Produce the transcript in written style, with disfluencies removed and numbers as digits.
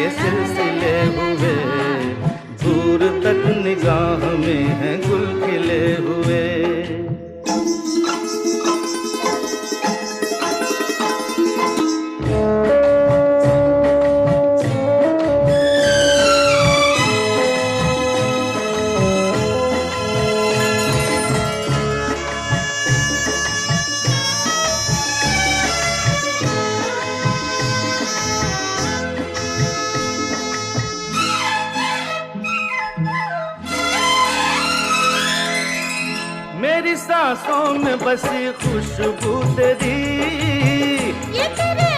के सिलसिले हुए, दूर तक निगाह में हैं गुल खिले हुए। मेरी सांसों में बसी खुशबू तेरी, ये तेरे